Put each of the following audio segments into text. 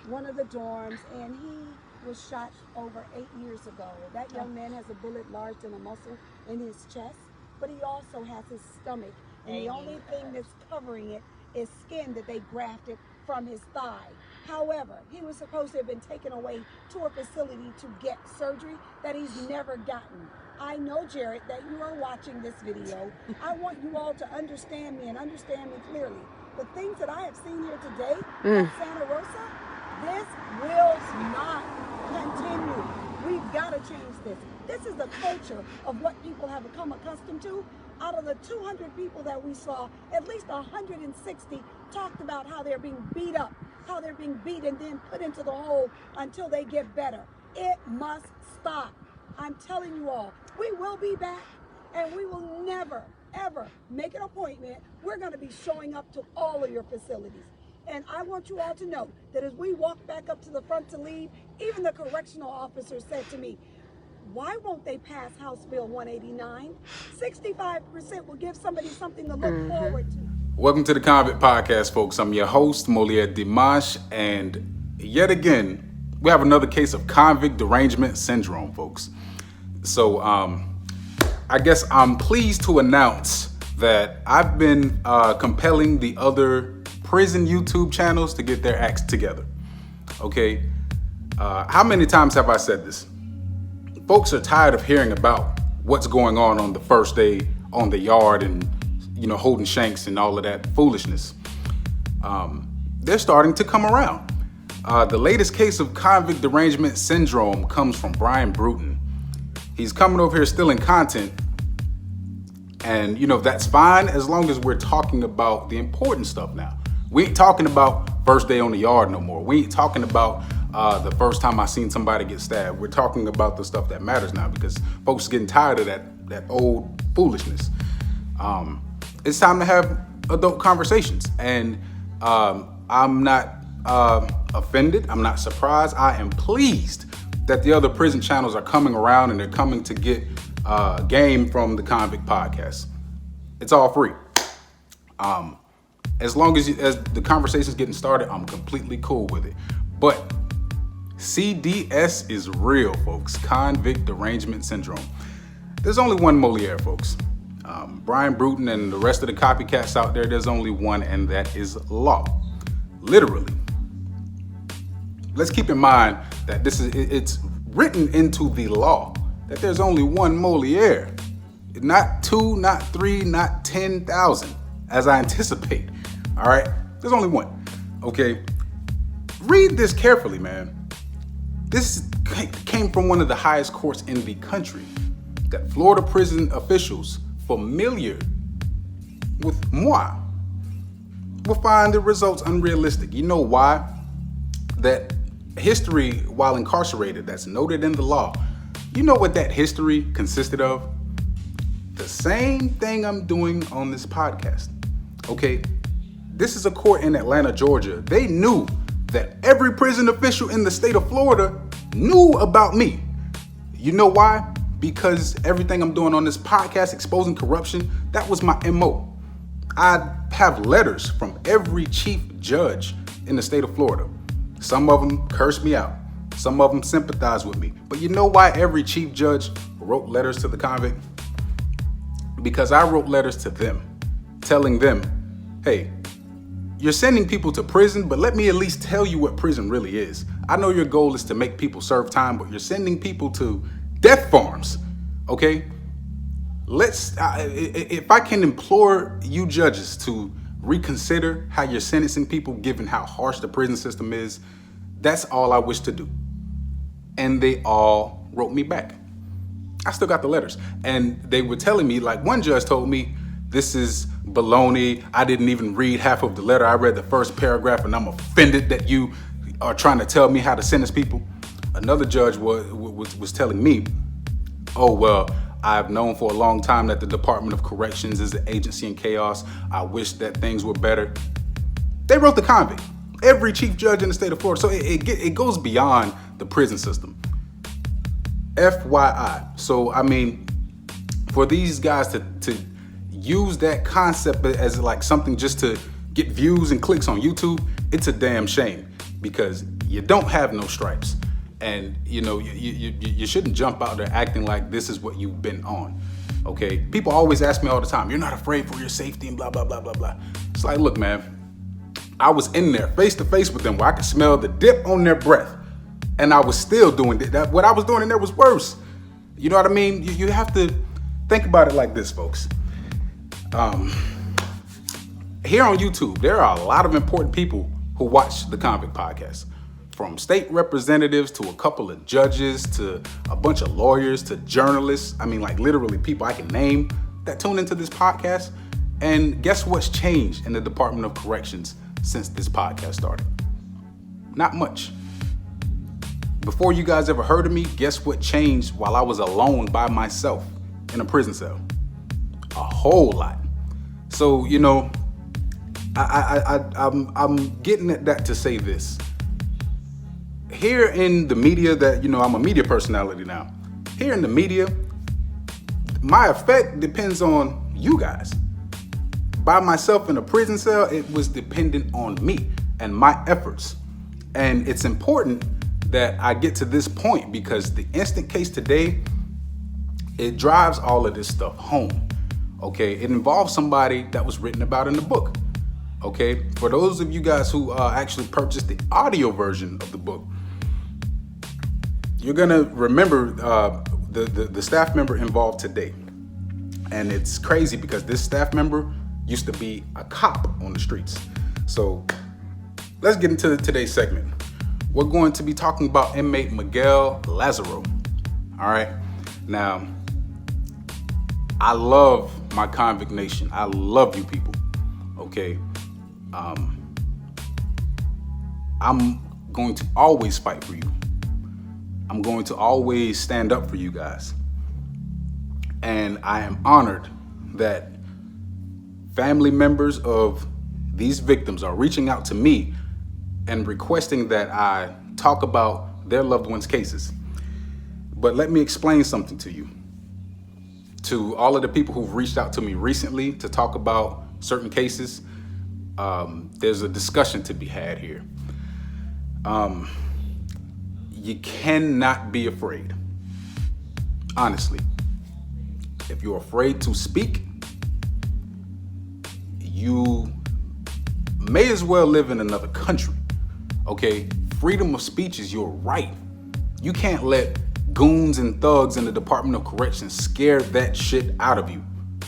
one of the dorms, and he was shot over 8 years ago. That young man has a bullet lodged in a muscle in his chest, but he also has his stomach, and the only thing that's covering it is skin that they grafted from his thigh. However, he was supposed to have been taken away to a facility to get surgery that he's never gotten. I know, Jared, that you are watching this video. I want you all to understand me and understand me clearly. The things that I have seen here today at Santa Rosa, this will not continue. We've got to change this. This is the culture of what people have become accustomed to. Out of the 200 people that we saw, at least 160 talked about how they're being beat up, how they're being beat and then put into the hole until they get better. It must stop. I'm telling you all, we will be back, and we will never, ever make an appointment. We're going to be showing up to all of your facilities. And I want you all to know that as we walk back up to the front to leave, even the correctional officer said to me, why won't they pass House Bill 189? 65% will give somebody something to look forward to. Welcome to the Convict Podcast, folks. I'm your host, Moliere Dimash, and yet again, we have another case of convict derangement syndrome, folks. So, I guess I'm pleased to announce that I've been compelling the other prison YouTube channels to get their acts together. Okay, how many times have I said this? Folks are tired of hearing about what's going on the first day on the yard and, holding shanks and all of that foolishness. They're starting to come around. The latest case of convict derangement syndrome comes from Brian Bruton. He's coming over here stealing content. And, that's fine as long as we're talking about the important stuff now. We ain't talking about first day on the yard no more. We ain't talking about the first time I seen somebody get stabbed. We're talking about the stuff that matters now because folks are getting tired of that old foolishness. It's time to have adult conversations. And I'm not offended. I'm not surprised. I am pleased that the other prison channels are coming around and they're coming to get game from the Convict Podcast. It's all free. As long as the conversation's getting started, I'm completely cool with it. But CDS is real, folks. Convict derangement syndrome. There's only one Moliere, folks. Brian Bruton and the rest of the copycats out there, there's only one, and that is law. Literally. Let's keep in mind that it's written into the law that there's only one Moliere. Not two, not three, not 10,000, as I anticipate. All right? There's only one. Okay? Read this carefully, man. This came from one of the highest courts in the country, that Florida prison officials familiar with moi will find the results unrealistic. You know why? That history while incarcerated that's noted in the law, you know what that history consisted of? The same thing I'm doing on this podcast. Okay? This is a court in Atlanta, Georgia. They knew that every prison official in the state of Florida knew about me. You know why? Because everything I'm doing on this podcast, exposing corruption, that was my MO. I have letters from every chief judge in the state of Florida. Some of them cursed me out. Some of them sympathize with me. But you know why every chief judge wrote letters to the convict? Because I wrote letters to them, telling them, hey, you're sending people to prison, but let me at least tell you what prison really is. I know your goal is to make people serve time, but you're sending people to death farms, okay? If I can implore you judges to reconsider how you're sentencing people, given how harsh the prison system is, that's all I wish to do. And they all wrote me back. I still got the letters. And they were telling me, like one judge told me, this is baloney. I didn't even read half of the letter. I read the first paragraph and I'm offended that you are trying to tell me how to sentence people. Another judge was telling me, oh, well, I've known for a long time that the Department of Corrections is an agency in chaos. I wish that things were better. They wrote the convict. Every chief judge in the state of Florida. So it goes beyond the prison system. FYI. So, I mean, for these guys to use that concept as like something just to get views and clicks on YouTube, it's a damn shame. Because you don't have no stripes. And you shouldn't jump out there acting like this is what you've been on. Okay, people always ask me all the time, you're not afraid for your safety and blah blah blah blah blah. It's like, look, man, I was in there face to face with them where I could smell the dip on their breath, and I was still doing that. What I was doing in there was worse. You know what I mean? You have to think about it like this, folks. Here on YouTube, there are a lot of important people who watch the Convict Podcast. From state representatives to a couple of judges to a bunch of lawyers to journalists. I mean, like literally people I can name that tune into this podcast. And guess what's changed in the Department of Corrections since this podcast started? Not much. Before you guys ever heard of me, guess what changed while I was alone by myself in a prison cell? A whole lot. So, I'm getting at that to say this. Here in the media that, I'm a media personality now. Here in the media, my effect depends on you guys. By myself in a prison cell, it was dependent on me and my efforts. And it's important that I get to this point because the instant case today, it drives all of this stuff home. Okay, it involves somebody that was written about in the book. Okay, for those of you guys who actually purchased the audio version of the book, you're gonna remember the staff member involved today. And it's crazy because this staff member used to be a cop on the streets. So let's get into today's segment. We're going to be talking about inmate Miguel Lazaro. All right. Now, I love my convict nation. I love you people. Okay. I'm going to always fight for you. I'm going to always stand up for you guys. And I am honored that family members of these victims are reaching out to me and requesting that I talk about their loved ones' cases. But let me explain something to you. To all of the people who've reached out to me recently to talk about certain cases, there's a discussion to be had here. You cannot be afraid. Honestly, if you're afraid to speak, you may as well live in another country. Okay, freedom of speech is your right. You can't let goons and thugs in the Department of Corrections scare that shit out of you.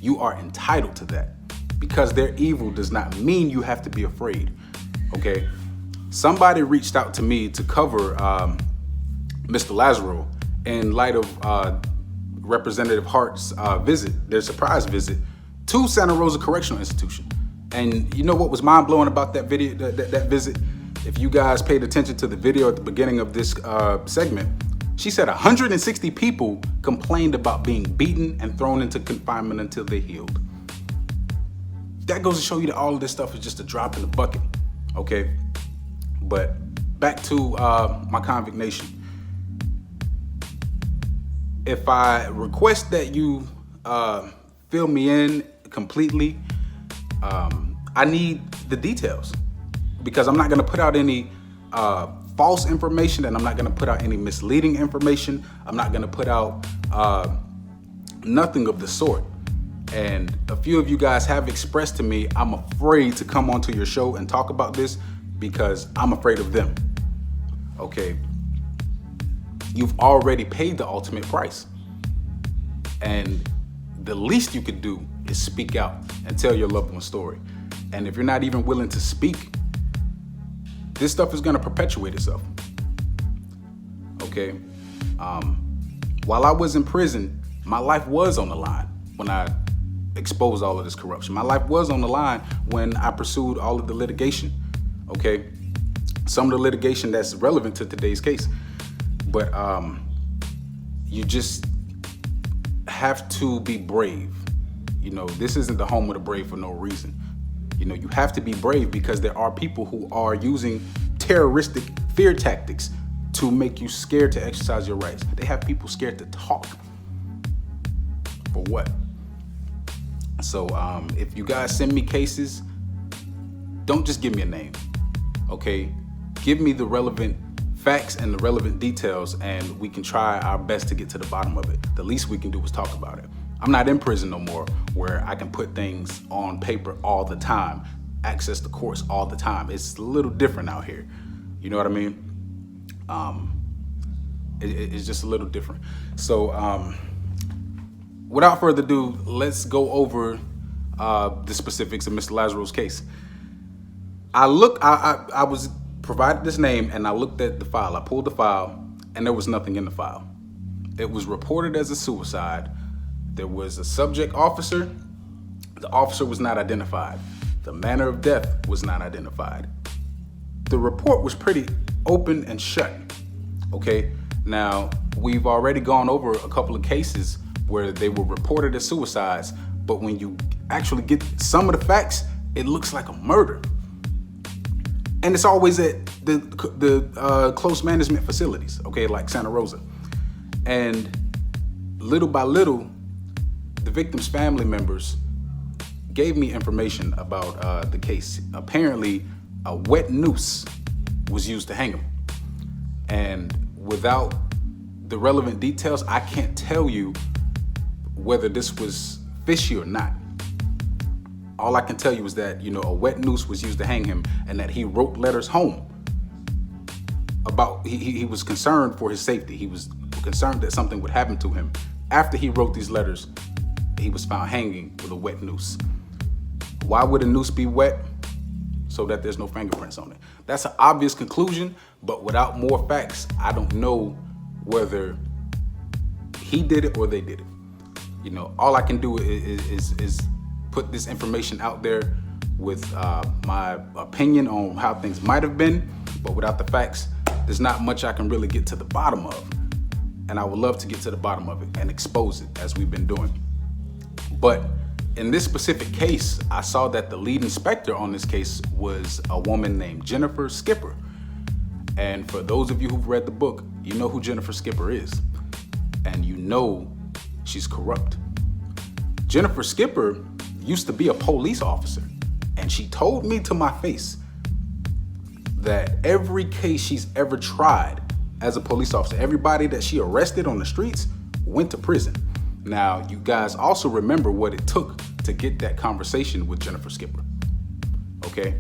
You are entitled to that. Because they're evil does not mean you have to be afraid. Okay, somebody reached out to me to cover Mr. Lazaro in light of Representative Hart's visit, their surprise visit to Santa Rosa Correctional Institution. And you know what was mind-blowing about that video, that visit? If you guys paid attention to the video at the beginning of this segment, she said 160 people complained about being beaten and thrown into confinement until they healed. That goes to show you that all of this stuff is just a drop in the bucket, okay? But back to my convict nation. If I request that you fill me in completely, I need the details because I'm not gonna put out any false information and I'm not gonna put out any misleading information. I'm not gonna put out nothing of the sort. And a few of you guys have expressed to me, I'm afraid to come onto your show and talk about this because I'm afraid of them. Okay. You've already paid the ultimate price. And the least you could do is speak out and tell your loved one's story. And if you're not even willing to speak, this stuff is gonna perpetuate itself. Okay. While I was in prison, my life was on the line when I exposed all of this corruption. My life was on the line when I pursued all of the litigation. Okay. Some of the litigation that's relevant to today's case. But you just have to be brave. You know, this isn't the home of the brave for no reason. You know, you have to be brave because there are people who are using terroristic fear tactics to make you scared to exercise your rights. They have people scared to talk. For what? So if you guys send me cases, don't just give me a name, okay? Give me the relevant facts and the relevant details, and we can try our best to get to the bottom of it. The least we can do is talk about it. I'm not in prison no more where I can put things on paper all the time, access the courts all the time. It's a little different out here. You know what I mean? It's just a little different. So without further ado, let's go over the specifics of Mr. Lazaro's case. I was provided this name and I looked at the file. I pulled the file and there was nothing in the file. It was reported as a suicide. There was a subject officer. The officer was not identified. The manner of death was not identified. The report was pretty open and shut. Okay, now we've already gone over a couple of cases where they were reported as suicides, but when you actually get some of the facts, it looks like a murder. And it's always at the close management facilities, okay, like Santa Rosa. And little by little, the victim's family members gave me information about the case. Apparently, a wet noose was used to hang him. And without the relevant details, I can't tell you whether this was fishy or not. All I can tell you is that, a wet noose was used to hang him and that he wrote letters home about, he was concerned for his safety. He was concerned that something would happen to him. After he wrote these letters, he was found hanging with a wet noose. Why would a noose be wet? So that there's no fingerprints on it. That's an obvious conclusion, but without more facts, I don't know whether he did it or they did it. All I can do is put this information out there with my opinion on how things might have been, but without the facts, there's not much I can really get to the bottom of. And I would love to get to the bottom of it and expose it as we've been doing. But in this specific case, I saw that the lead inspector on this case was a woman named Jennifer Skipper. And for those of you who've read the book, you know who Jennifer Skipper is. And you know she's corrupt. Jennifer Skipper used to be a police officer. And she told me to my face that every case she's ever tried as a police officer, everybody that she arrested on the streets went to prison. Now, you guys also remember what it took to get that conversation with Jennifer Skipper, okay?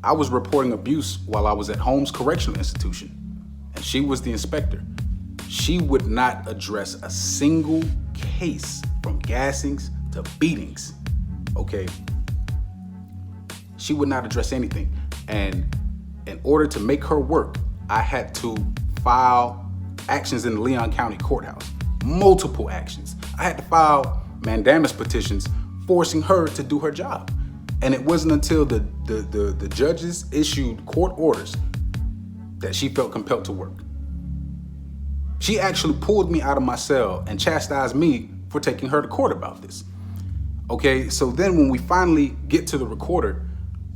I was reporting abuse while I was at Holmes Correctional Institution, and she was the inspector. She would not address a single case from gassings to beatings, okay? She would not address anything. And in order to make her work, I had to file actions in the Leon County Courthouse, multiple actions. I had to file mandamus petitions forcing her to do her job. And it wasn't until the judges issued court orders that she felt compelled to work. She actually pulled me out of my cell and chastised me for taking her to court about this. Okay, so then when we finally get to the recorder,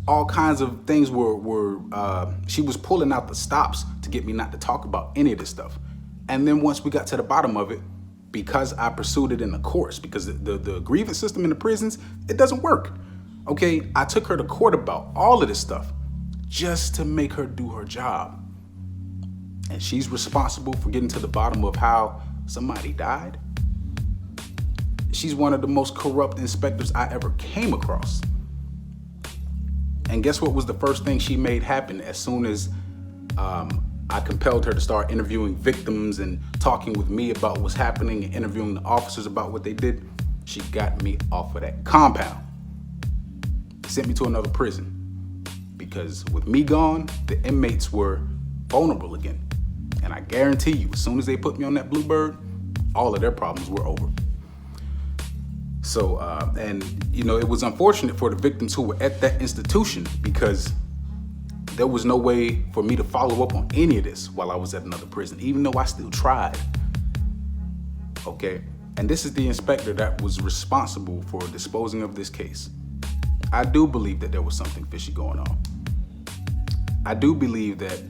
all kinds of things she was pulling out the stops to get me not to talk about any of this stuff. And then once we got to the bottom of it, because I pursued it in the courts, because the grievance system in the prisons, it doesn't work. Okay, I took her to court about all of this stuff just to make her do her job. And she's responsible for getting to the bottom of how somebody died. She's one of the most corrupt inspectors I ever came across. And guess what was the first thing she made happen as soon as I compelled her to start interviewing victims and talking with me about what's happening and interviewing the officers about what they did? She got me off of that compound. Sent me to another prison. Because with me gone, the inmates were vulnerable again. And I guarantee you, as soon as they put me on that Bluebird, all of their problems were over. So, it was unfortunate for the victims who were at that institution because there was no way for me to follow up on any of this while I was at another prison, even though I still tried. Okay, and this is the inspector that was responsible for disposing of this case. I do believe that there was something fishy going on. I do believe that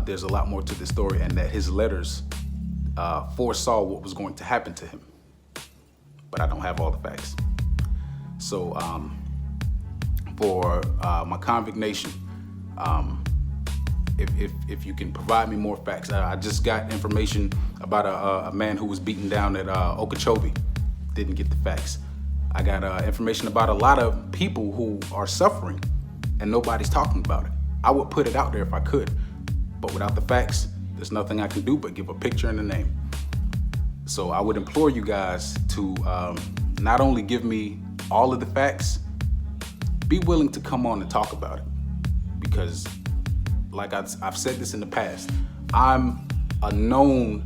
there's a lot more to this story and that his letters foresaw what was going to happen to him. But I don't have all the facts. So for my convict nation, if you can provide me more facts. I just got information about a man who was beaten down at Okeechobee. Didn't get the facts. I got information about a lot of people who are suffering and nobody's talking about it. I would put it out there if I could, but without the facts, there's nothing I can do but give a picture and a name. So I would implore you guys to not only give me all of the facts, be willing to come on and talk about it. Because like I've said this in the past, I'm a known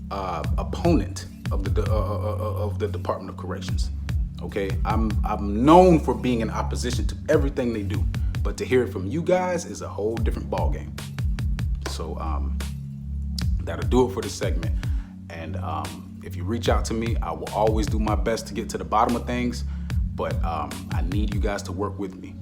opponent of the Department of Corrections. Okay, I'm known for being in opposition to everything they do, but to hear it from you guys is a whole different ballgame. So that'll do it for this segment. And if you reach out to me, I will always do my best to get to the bottom of things, but I need you guys to work with me.